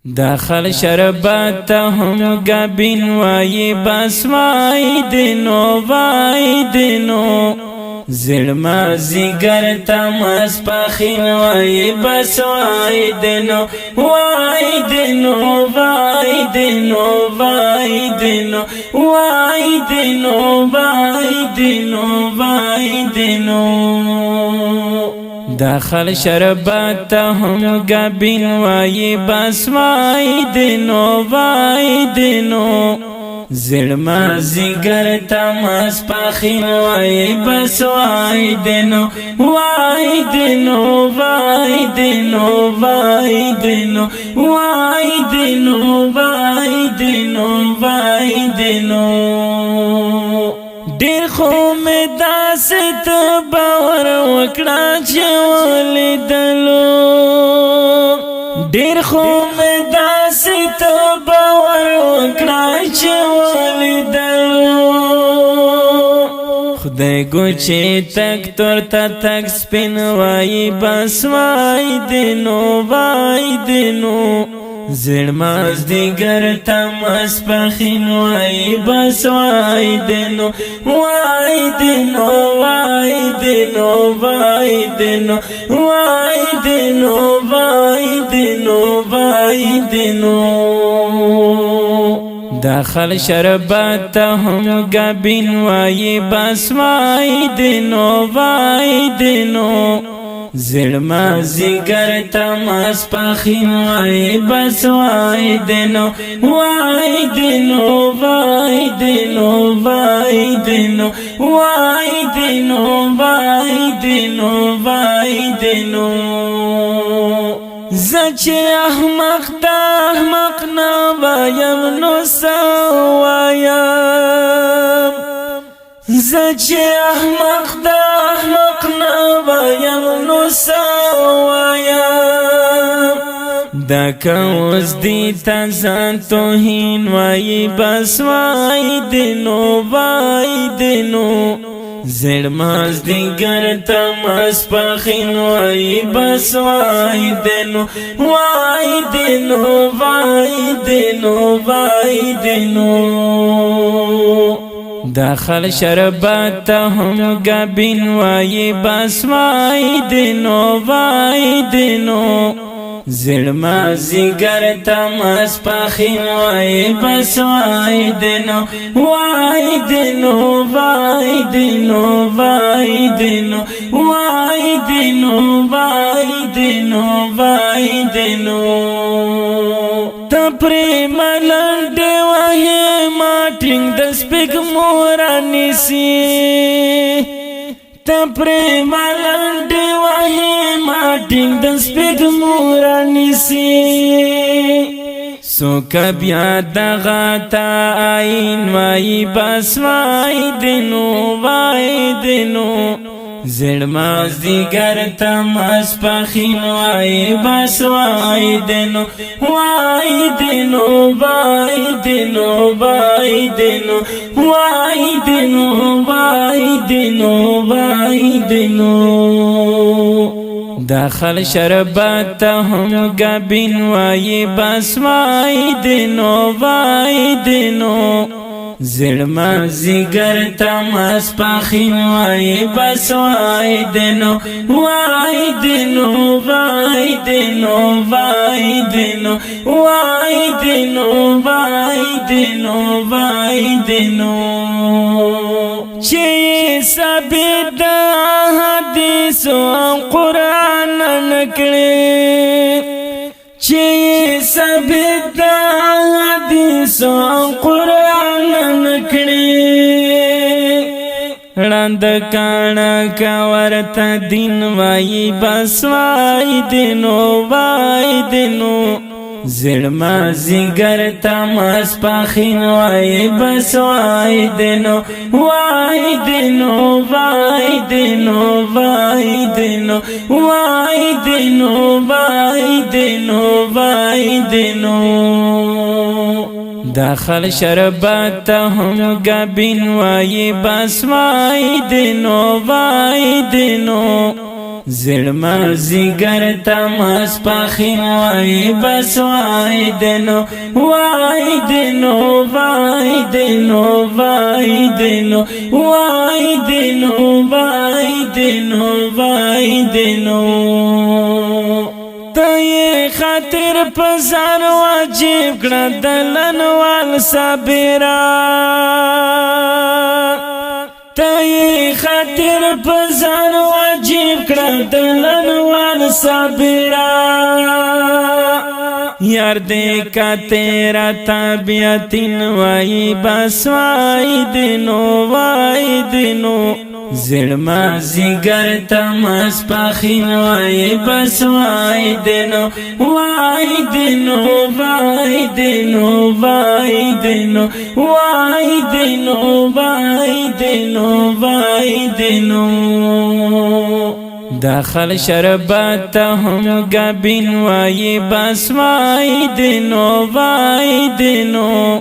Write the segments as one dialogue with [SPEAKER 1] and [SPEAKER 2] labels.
[SPEAKER 1] داخل شربت هم گبین وای بس وای دینو وای دینو زلما زیگر تماس پخین وای بس وای دینو وای دینو وای دینو وای دینو وای دینو وای دینو وای دینو داخل شربت هم گبین وای بس وای دینو وای دینو زلما زیگر تماس پخین وای بس وای دینو وای دینو وای دینو وای دینو وای دینو وای دینو وای دینو ډیر خو می داست باور وکړه چې ولیدلو ډیر خو می داست باور وکړه چې ولیدلو خدای ګوچې تک تور تا تک سپین وای بس وای دینو وای دینو زلماز دیگر تماس پخین وای بس وای دینو وای دینو وای دینو وای دینو وای دینو وای دینو وای دینو داخل شربت هم گبین وای بس وای دینو وای دینو زلما زیگر تماس پخین وای بس وای دینو وای دینو وای دینو وای دینو وای دینو وای دینو وای دینو زچ احمق دا احمق نا وایم نو سوایم زچ احمق دا احمق نا وایم نو سوایم دا کوز دی تازان توهین وای بس وای دینو وای دینو زلماز دیگر تماس پخین وای بس وای دینو وای دینو وای دینو وای دینو داخل شربت هم گبین وای بس وای دینو وای دینو زلما زیگر تماس پخین وای بس وای دینو وای دینو وای دینو وای دینو وای دینو وای دینو وای دینو تپری ملنډ وای ماټینګ د سپګ مورانی سی تپری ملنډ وای ماټینګ د سپګ مورانی سی سو کبیا دغه تا عین وای بس وای دینو وای دینو زلماز دیگر تماس پخین وای بس وای دینو وای دینو وای دینو وای دینو وای دینو وای دینو وای دینو داخل شربت هم گبین وای بس وای دینو وای دینو زلما زیگر تماس پخین وای بس وای دینو وای دینو وای دینو وای دینو وای دینو وای دینو وای دینو چی ثابت حدیثو قرآن نکړي چی ثابت حدیثو قرآن ړاند کانا کورتا دین وای بس وای دینو وای دینو زلما زیگر تماس پخین وای بس وای دینو وای دینو وای دینو وای دینو وای دینو وای دینو وای دینو داخل شربت هم گبین وای بس وای دینو وای دینو زړما زیګر تماس پخین وای بس وای دنو وای دنو وای دنو وای دنو وای دنو وای دنو وای دنو ته خاطر پزان واجب کړه دلن وال صبرا ته خاطر پزان واجب کړه دلن وال صبرا یار دې کا تیرا طبیعتن وای بس وای دینو وای دینو زړما زیګر تماس پخین وای بس وای دینو وای دینو وای دینو وای دینو وای دینو وای دینو وای دینو داخل شربت هم گبین وای بس وای دینو وای دینو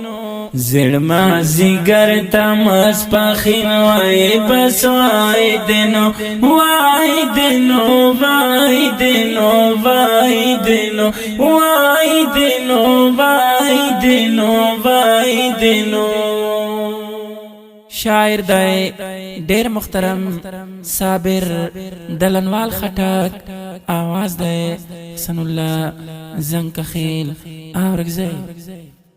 [SPEAKER 1] زړما زیګر تماس پخین وای بس وای دینو وای دینو وای دینو وای دینو وای دینو وای دینو وای دینو شاعر دای ډیر محترم صابر دلنوال خټک आवाज دای حسن الله زنکخیل اورګزی